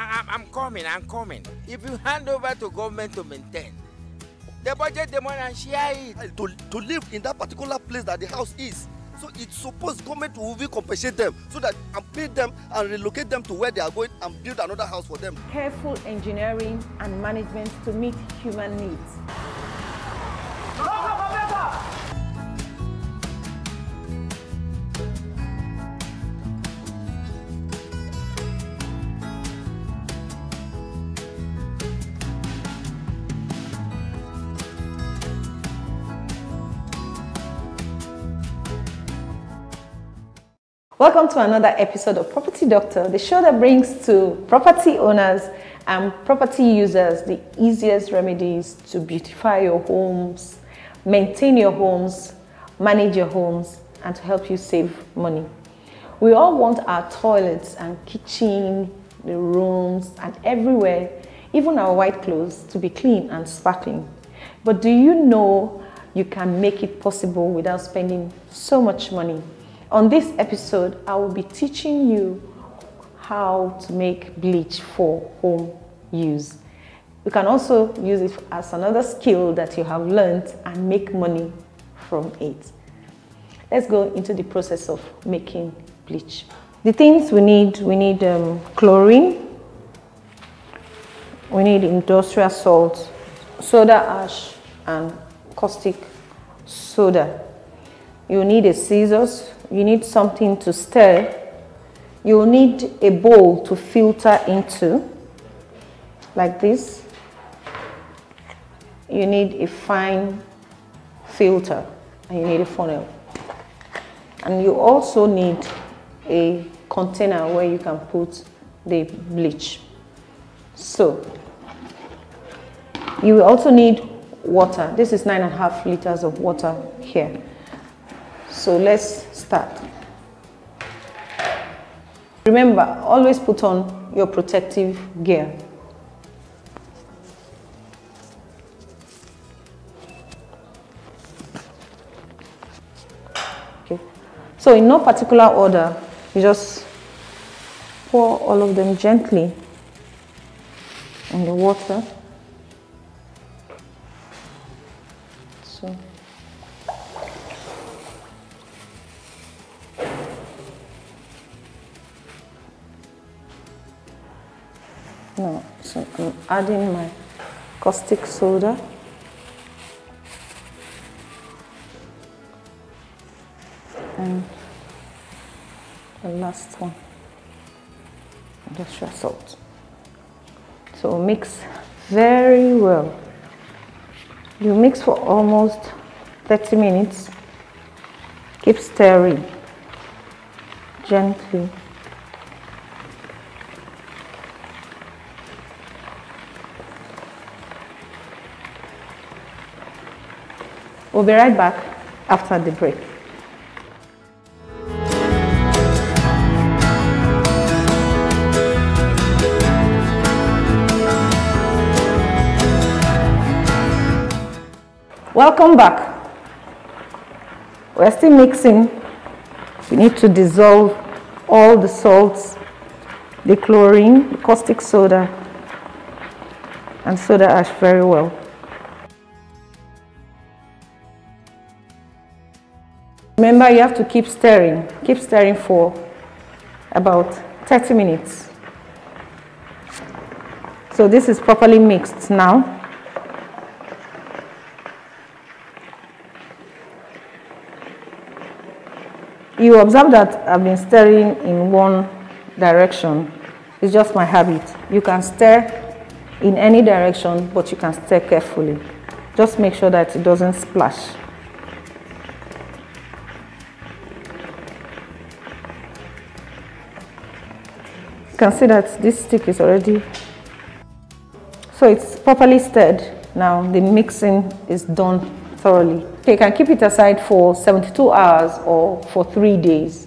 I'm coming. If you hand over to government to maintain, the budget the money and share it. To live in that particular place that the house is. So it's supposed government will compensate them so that and pay them and relocate them to where they are going and build another house for them. Careful engineering and management to meet human needs. Welcome to another episode of Property Doctor, the show that brings to property owners and property users the easiest remedies to beautify your homes, maintain your homes, manage your homes, and to help you save money. We all want our toilets and kitchen, the rooms, and everywhere, even our white clothes, to be clean and sparkling. But do you know you can make it possible without spending so much money? On this episode, I will be teaching you how to make bleach for home use. You can also use it as another skill that you have learned and make money from it. Let's go into the process of making bleach. The things we need chlorine, we need industrial salt, soda ash, and caustic soda. You need a scissors. You need something to stir. You'll need a bowl to filter into, like this. You need a fine filter, and you need a funnel. And you also need a container where you can put the bleach. So, you will also need water. This is 9.5 liters of water here. So let's start. Remember, always put on your protective gear. Okay. So in no particular order, you just pour all of them gently in the water. So. No, so I'm adding my caustic soda. And the last one, industrial salt. So mix very well. You mix for almost 30 minutes. Keep stirring gently. We'll be right back after the break. Welcome back. We're still mixing. We need to dissolve all the salts, the chlorine, the caustic soda, and soda ash very well. Remember, you have to keep stirring. Keep stirring for about 30 minutes. So this is properly mixed now. You observe that I've been stirring in one direction. It's just my habit. You can stir in any direction, but you can stir carefully. Just make sure that it doesn't splash. You can see that this stick is already, so it's properly stirred. Now the mixing is done thoroughly. Okay, you can keep it aside for 72 hours or for 3 days.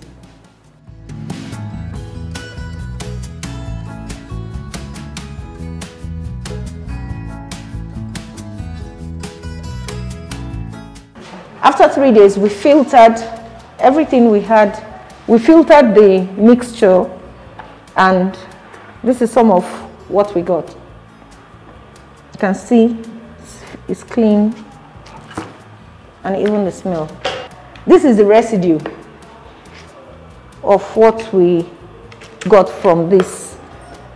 After 3 days, we filtered everything we had. We filtered the mixture, and this is some of what we got. You can see it's clean, and even the smell. This is the residue of what we got from this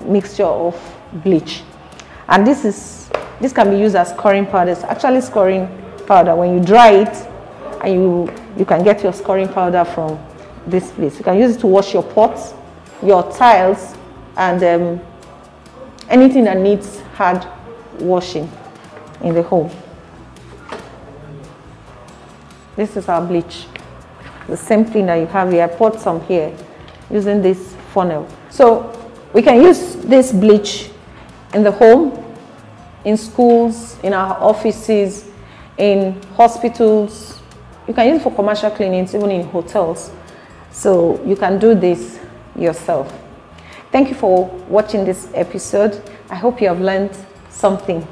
mixture of bleach. And this can be used as scoring powder. It's actually scoring powder. When you dry it, and you can get your scoring powder from this place. You can use it to wash your pots, your tiles, and anything that needs hard washing in the home. This is our bleach. The same thing that you have here. I poured some here using this funnel. So we can use this bleach in the home, in schools, in our offices, in hospitals. You can use it for commercial cleanings, even in hotels. So you can do this yourself. Thank you for watching this episode. I hope you have learned something.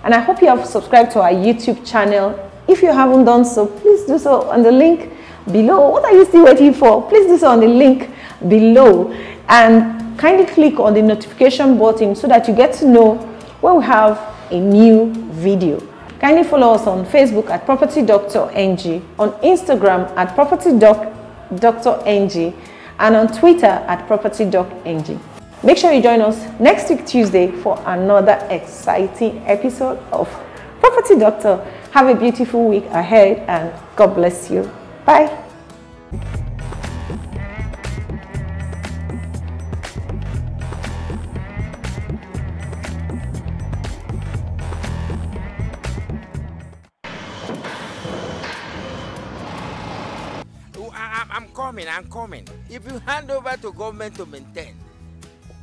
And I hope you have subscribed to our YouTube channel. If you haven't done so, please do so on the link below. What are you still waiting for? Please do so on the link below. And kindly click on the notification button so that you get to know when we have a new video. Kindly follow us on Facebook at Property Doctor NG, on Instagram at Property Doctor NG, and on Twitter at Property Doc NG. Make sure you join us next week Tuesday for another exciting episode of Property Doctor. Have a beautiful week ahead, and God bless you. Bye. I'm coming. If you hand over to government to maintain,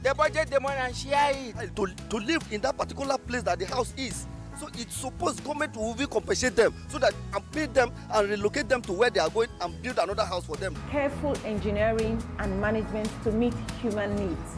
the budget the money and share it. To live in that particular place that the house is. So it's supposed government will compensate them so that and pay them and relocate them to where they are going and build another house for them. Careful engineering and management to meet human needs.